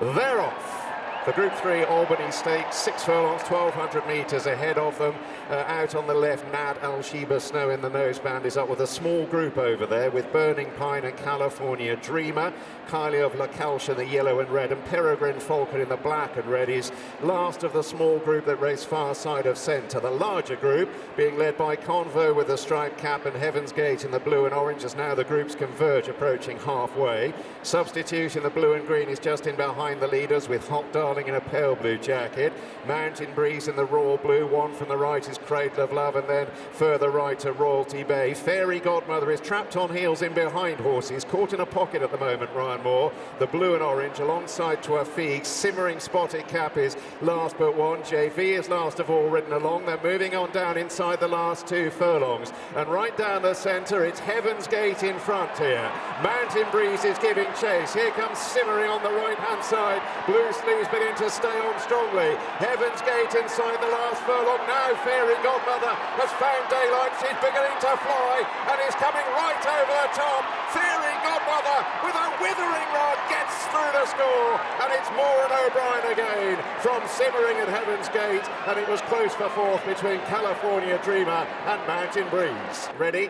They're off. The Group 3 Albany Stakes, 6 furlongs, 1,200 metres ahead of them. Out on the left, Nad Al-Sheba Snow in the noseband is up with a small group over there with Burning Pine and California Dreamer. Kylie of La Calche in the yellow and red, and Peregrine Falcon in the black and red is last of the small group that race far side of centre. The larger group being led by Convo with the striped cap and Heaven's Gate in the blue and orange, as now the groups converge, approaching halfway. Substitute in the blue and green is just in behind the leaders with Hot Darling in a pale blue jacket. Mountain Breeze in the raw blue. One from the right is Cradle of Love, and then further right to Royalty Bay. Fairy Godmother is trapped on heels in behind horses, caught in a pocket at the moment, Ryan Moore. The blue and orange alongside Twafiq. Simmering Spotted Cap is last but one. JV is last of all ridden along. They're moving on down inside the last 2 furlongs, and right down the centre it's Heaven's Gate in front here. Mountain Breeze is giving chase. Here comes Simmering on the right hand side. Blue Sleeves begin to stay on strongly. Heaven's Gate inside the last furlong. Now Fairy Godmother has found daylight. She's beginning to fly and is coming right over the top. Fairy Godmother with a withering run gets through the score, and it's Moore and O'Brien again from Simmering at Heaven's Gate, and it was close for fourth between California Dreamer and Mountain Breeze. Ready?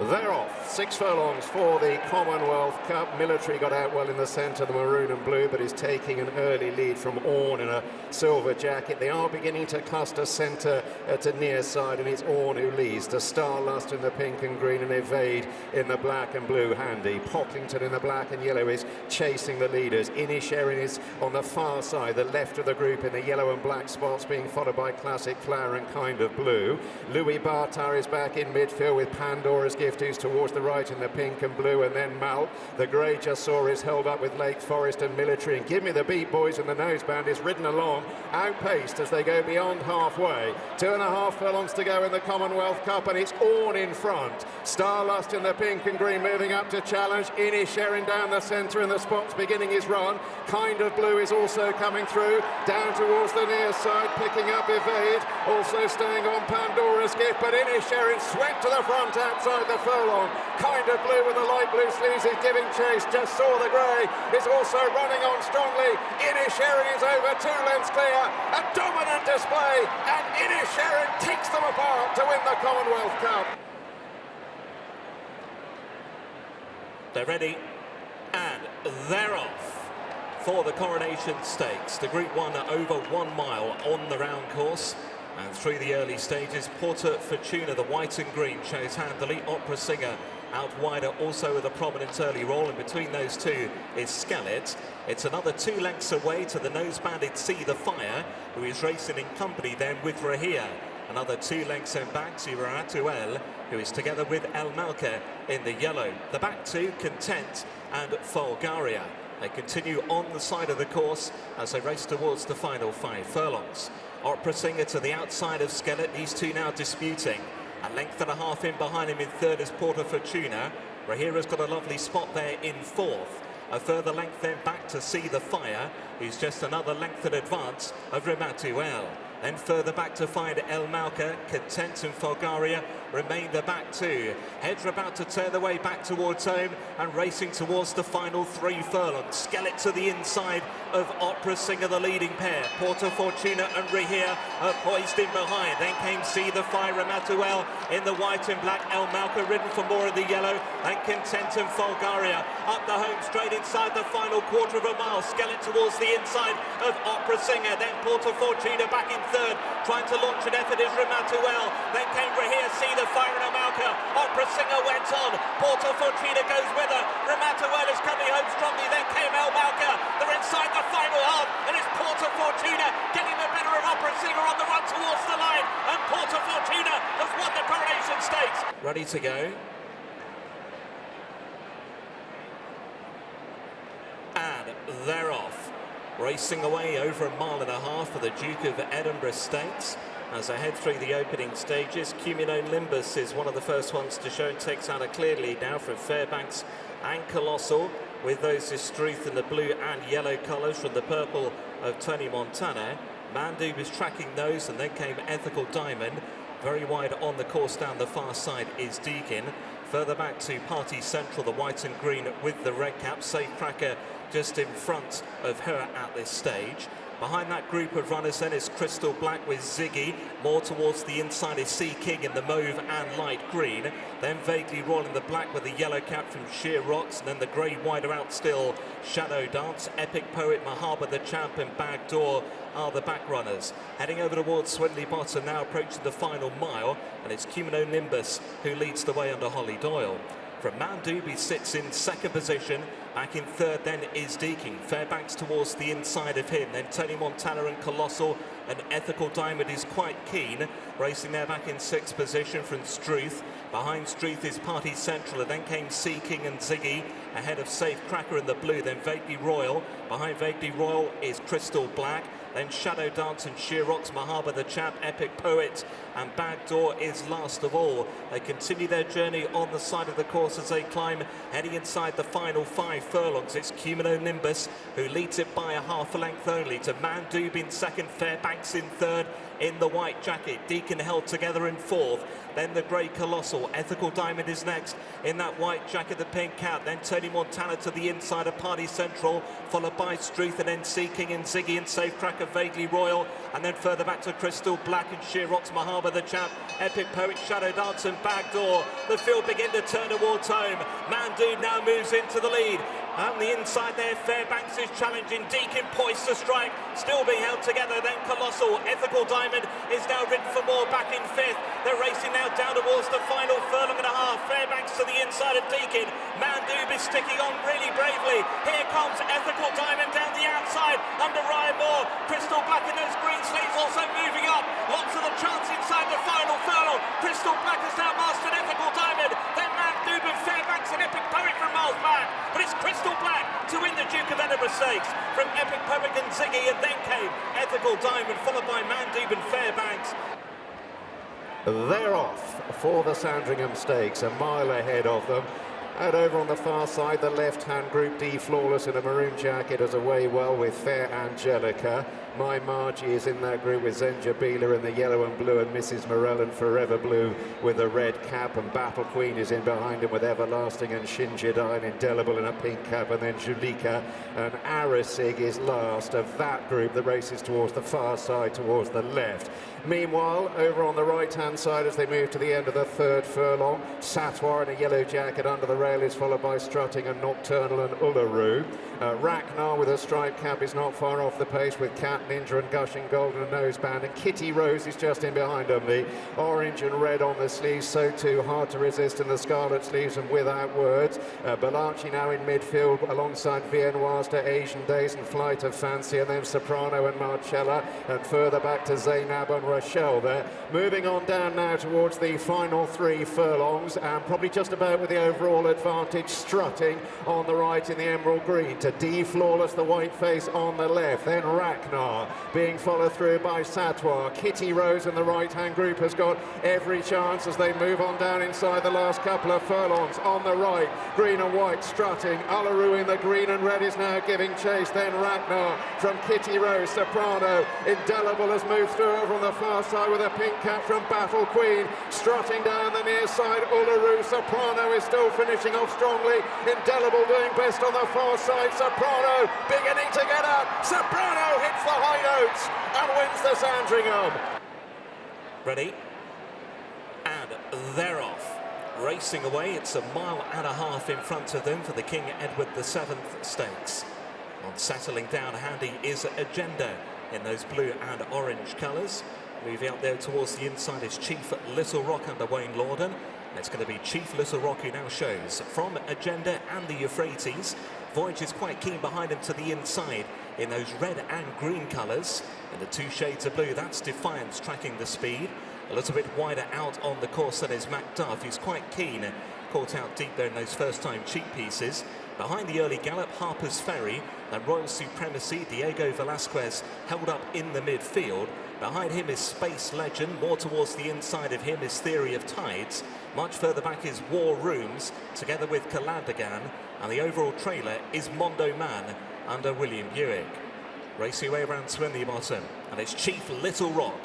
They're off. 6 furlongs for the Commonwealth Cup. Military got out well in the centre, the maroon and blue, but is taking an early lead from Orne in a silver jacket. They are beginning to cluster centre to near side, and it's Orne who leads. The Starlust in the pink and green, and Evade in the black and blue handy. Pocklington in the black and yellow is chasing the leaders. Inisherin is on the far side, the left of the group, in the yellow and black spots, being followed by Classic Flower and Kind of Blue. Louis Bartar is back in midfield with Pandora's Gift, who's towards the right in the pink and blue, and then Mal. The grey just saw is held up with Lake Forest and Military, and Give Me the Beat Boys in the noseband is ridden along, outpaced as they go beyond halfway. 2.5 furlongs to go in the Commonwealth Cup, and it's Orne in front. Starlust in the pink and green moving up to challenge. Inisherin down the centre in the spots beginning his run. Kind of Blue is also coming through down towards the near side, picking up Evade, also staying on Pandora's Gift, but Inisherin swept to the front outside the furlong. Kind of Blue with the light blue sleeves is giving chase. Just saw the grey is also running on strongly. Inisherin is over 2 lengths clear. A dominant display, and Inisherin takes them apart to win the Commonwealth Cup. They're ready, and they're off for the Coronation Stakes. The Group 1 over 1 mile on the round course. And through the early stages, Porta Fortuna, the white and green, shows handily. Opera Singer out wider, also with a prominent early roll, and between those two is Skellet. It's another 2 lengths away to the nose-banded See the Fire, who is racing in company then with Rahia. Another 2 lengths and back to Ratuel, who is together with El Malka in the yellow. The back 2, Content and Folgaria. They continue on the side of the course as they race towards the final 5 furlongs. Opera Singer to the outside of Skellet, these two now disputing. A length and a half in behind him in third is Porta Fortuna. Rahira's got a lovely spot there in fourth. A further length then back to See the Fire, who's just another length in advance of Rematuel. Then further back to find El Malka, Content and Folgaria remain the back 2. Heads are about to turn the way back towards home and racing towards the final 3 furlongs. Skellet to the inside of Opera Singer, the leading pair. Porta Fortuna and Rahia are poised in behind. Then came See the Fire, Rematuel in the white and black. El Malka ridden for more of the yellow, and Content and Folgaria up the home straight inside the final quarter of a mile. Skellet towards the inside of Opera Singer. Then Porta Fortuna back in third, trying to launch an effort is Rematuel. Then came Rahia, See the Fire and Amalka. Opera Singer went on. Porta Fortuna goes with her. Rematuel is coming home strongly. Then came El Malka. They're inside the final half, and it's Porta Fortuna getting the better of Opera Singer on the run towards the line. And Porta Fortuna has won the Coronation Stakes. Ready to go. And they're off. Racing away over 1.5 miles for the Duke of Edinburgh Stakes. As I head through the opening stages, Cumulonimbus is one of the first ones to show and takes out a clear lead now from Fairbanks and Colossal, with those Struth in the blue and yellow colours from the purple of Tony Montana. Mandub is tracking those, and then came Ethical Diamond. Very wide on the course down the far side is Deakin. Further back to Party Central, the white and green with the red cap. Safe Cracker just in front of her at this stage. Behind that group of runners then is Crystal Black with Ziggy. More towards the inside is Sea King in the mauve and light green. Then Vaguely Royal in the black with the yellow cap from Sheer Rocks. And then the grey wider out still Shadow Dance. Epic Poet, Mahaba the Champ and Bagdoor are the back runners. Heading over towards Swindley Bottom, now approaching the final mile. And it's Cumulonimbus who leads the way under Holly Doyle. From Mandubi sits in second position. Back in third then is Deakin. Fairbanks towards the inside of him. Then Tony Montana and Colossal. And Ethical Diamond is quite keen. Racing there back in sixth position from Struth. Behind Struth is Party Central. And then came Sea King and Ziggy. Ahead of Safe Cracker in the blue. Then Vaguely Royal. Behind Vaguely Royal is Crystal Black. Then Shadow Dance and Sheer Rocks, Mahaba the Champ, Epic Poet and Bagdoor is last of all. They continue their journey on the side of the course as they climb, heading inside the final 5 furlongs. It's Cumulonimbus who leads it by a half a length only to Mandube in second, Fairbanks in third in the white jacket. Deakin held together in fourth. Then the grey Colossal. Ethical Diamond is next in that white jacket, the pink cap. Then Tony Montana to the inside of Party Central, followed by Struth and then Sea King and Ziggy and Safe Cracker, Vaguely Royal. And then further back to Crystal Black and Sheer Rocks, Mahaba the Champ, Epic Poet, Shadow Dance and Bagdoor. The field begin to turn towards home. Mandude now moves into the lead. On the inside there, Fairbanks is challenging. Deakin poised to strike, still being held together. Then Colossal. Ethical Diamond is now ridden for more back in fifth. They're racing now down towards the final furlong and a half. Fairbanks to the inside of Deakin. Mandube is sticking on really bravely. Here comes Ethical Diamond down the outside under Ryan Moore. Crystal Black in those green sleeves also moving up. Lots of the chance inside the final furlong. Crystal Black has now mastered Ethical Diamond. Then Mandube and Fairbanks and Epic Poet from miles back. But it's Crystal Black to win the Duke of Edinburgh Stakes from Epic Poet and Ziggy, and then came Ethical Diamond followed by Mandube and Fairbanks. They're off for the Sandringham Stakes, a mile ahead of them. And over on the far side, the left-hand Group D Flawless in a maroon jacket is away well with Fair Angelica. My Margie is in that group with Zenjabila in the yellow and blue, and Mrs. Morel and Forever Blue with a red cap, and Battle Queen is in behind him with Everlasting and Shinjidai and Indelible in a pink cap, and then Julika and Arisig is last of that group. The race is towards the far side, towards the left. Meanwhile, over on the right-hand side as they move to the end of the third furlong, Satwar in a yellow jacket under the rail is followed by Strutting and Nocturnal and Uluru. Rachnar with a striped cap is not far off the pace with Cat Ninja and Gushing Gold and a noseband, and Kitty Rose is just in behind them. The orange and red on the sleeves, so too Hard to Resist in the scarlet sleeves and Without Words. Balachi now in midfield alongside Viennoise to Asian Days and Flight of Fancy, and then Soprano and Marcella, and further back to Zainab and Rochelle there. Moving on down now towards the final 3 furlongs, and probably just about with the overall advantage, Strutting on the right in the emerald green to D Flawless, the white face on the left. Then Rachnar being followed through by Satwar. Kitty Rose in the right-hand group has got every chance as they move on down inside the last couple of furlongs. On the right, green and white Strutting. Uluru in the green and red is now giving chase. Then Rachnar from Kitty Rose. Soprano. Indelible has moved through over on the far side with a pink cap from Battle Queen. Strutting down the near side, Uluru. Soprano is still finishing off strongly. Indelible doing best on the far side. Soprano beginning to get up. Soprano hits the high notes and wins the Sandringham. Ready? And they're off. Racing away, it's a mile and a half in front of them for the King Edward VII Stakes. On settling down handy is Agenda in those blue and orange colours. Moving out there towards the inside is Chief Little Rock under Wayne Lorden. And it's going to be Chief Little Rock who now shows from Agenda and the Euphrates. Voyage is quite keen behind him to the inside in those red and green colours. And the 2 shades of blue, that's Defiance tracking the speed. A little bit wider out on the course than is Macduff, who's quite keen. Caught out deep there in those first-time cheek pieces. Behind the early gallop, Harper's Ferry and Royal Supremacy. Diego Velasquez held up in the midfield. Behind him is Space Legend. More towards the inside of him is Theory of Tides. Much further back is War Rooms, together with Calandagan. And the overall trailer is Mondo Man under William Buick. Racing away around Swindley Bottom. And it's Chief Little Rock,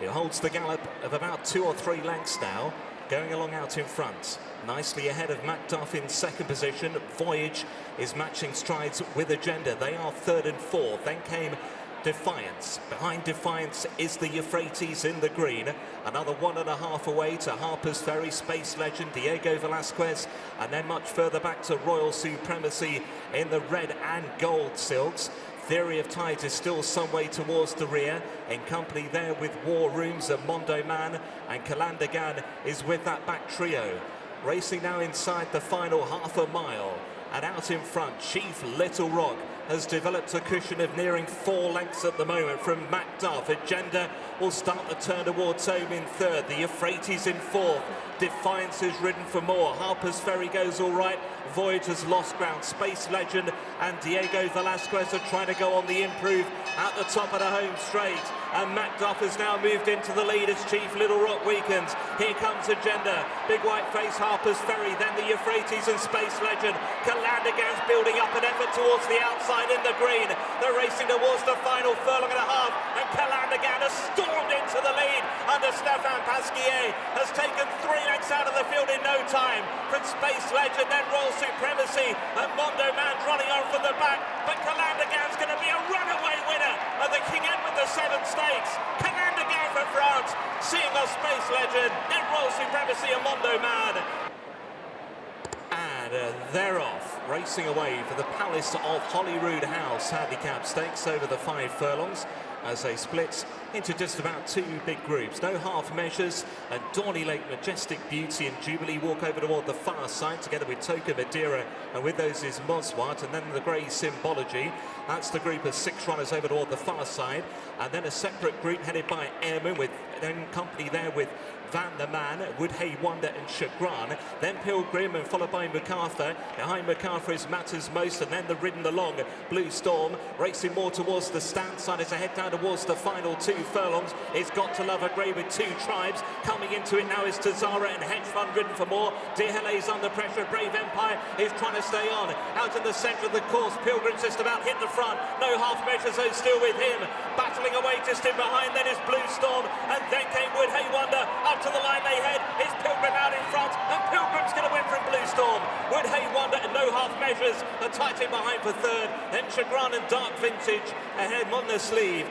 who holds the gallop of about 2 or 3 lengths now. going along out in front. Nicely ahead of Macduff in second position. Voyage is matching strides with Agenda. They are third and fourth. Then came Defiance. Behind Defiance is the Euphrates in the green. Another 1.5 away to Harper's Ferry, Space Legend, Diego Velasquez, and then much further back to Royal Supremacy in the red and gold silks. Theory of Tides is still some way towards the rear, in company there with War Rooms and Mondo Man, and Calandagan is with that back trio. Racing now inside the final half a mile, and out in front, Chief Little Rock has developed a cushion of nearing 4 lengths at the moment from Macduff. Agenda will start the turn towards home in third. The Euphrates in fourth. Defiance is ridden for more. Harper's Ferry goes all right. Voyage has lost ground. Space Legend and Diego Velasquez are trying to go on the improve at the top of the home straight. And Macduff has now moved into the lead as Chief Little Rock weakens. Here comes Agenda. Big white face, Harper's Ferry, then the Euphrates and Space Legend. Calandagan's building up an effort towards the outside in the green. They're racing towards the final furlong and a half, and Calandagan has stormed into the lead under Stefan Pasquier, has taken 3 lengths out of the field in no time from Space Legend, then Royal Supremacy, and Mondo Man's running on from the back, but Calandagan's going to be a runaway winner of the King Edward VII Stakes. Calandagan for France, seeing off Space Legend, then Royal Supremacy and Mondo Man. And they're off, racing away for the Palace of Holyrood House Handicap Stakes over the 5 furlongs as they split into just about 2 big groups. No half measures, and Dawley Lake Majestic Beauty and Jubilee walk over toward the far side together with Toka Madeira, and with those is Moswart, and then the grey Symbology. That's the group of 6 runners over toward the far side, and then a separate group headed by Airman with then company there with Van the Man, Woodhay Wonder and Chagrin, then Pilgrim and followed by MacArthur. Behind MacArthur is Matters Most, and then the ridden along Blue Storm, racing more towards the stand side as they head down towards the final 2 furlongs. It's Got to Love a Grey with 2 Tribes. Coming into it now is Tazara and Hedge Fund ridden for more. Dear Helle's under pressure. Brave Empire is trying to stay on. Out in the centre of the course, Pilgrim's just about hit the front. No half measures, though, still with him. Battling away just in behind, then is Blue Storm, and then came Woodhay Wonder. Up to the line they head. It's Pilgrim out in front, and Pilgrim's going to win from Blue Storm. Woodhay Wonder and No Half Measures are tight in behind for third. Then Chagrin and Dark Vintage ahead on the sleeve.